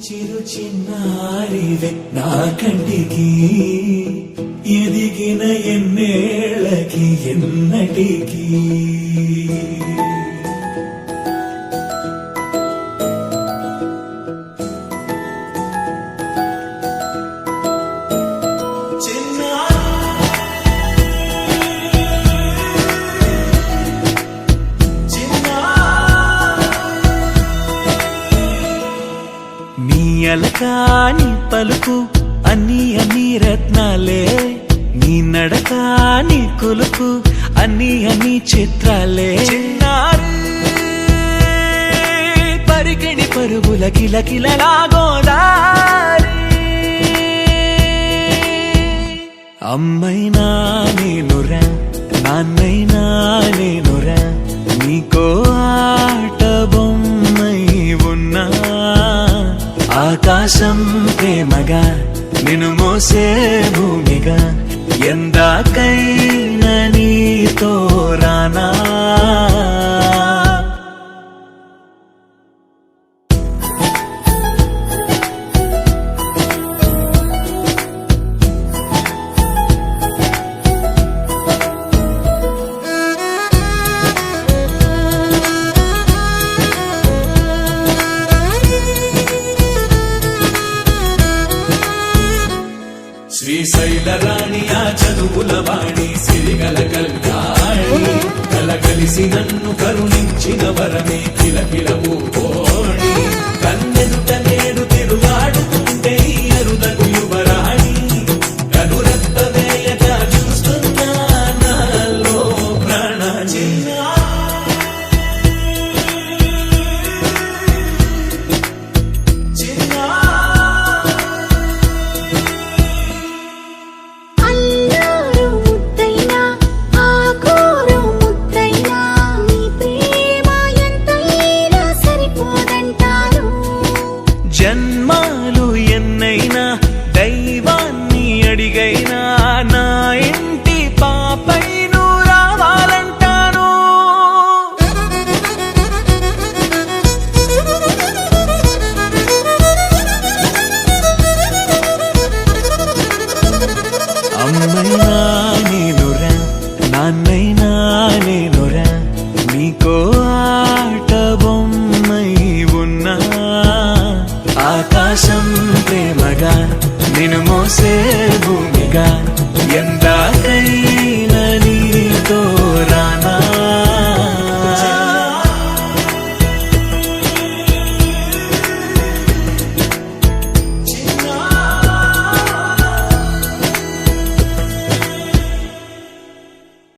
చిరు చిన్నారివే నా కంటికి ఎదిగిన ఎన్నేళ్ళకి ఎన్నటికి అలకాని పలుకు అన్ని రత్నాలే నీ నడకాని కొలుకు అన్ని చిత్రాలే పరికిణి పరుగుల కిలకిలలాగోదారి అమ్మైనా నేనురా నాన్నైనా నేనురా నీకో ఆట బొమ్మై ఉన్నా ఆకాశం ప్రేమగా నిన్ను మోసే భూమిగా ఎందాకైనా నీతో రానా శ్రీశైల రాణి ఆ చదువుల వాణి సిరిగల కల్యాణి కలగలిసి నన్ను కరుణించిన వరమే కిలకిల ఊపోణి కన్నెదుట నేడు తిరుగాడుతుంటే అరుదగు యువరాణి కనురెప్ప వేయక చూస్తున్నా నాలో ప్రాణ జన్మాలు ఎన్నైనా దైవాన్ని అడిగైనా నా ఇంటి పాపై నువ్వు రావాలంటాను అమ్మైనా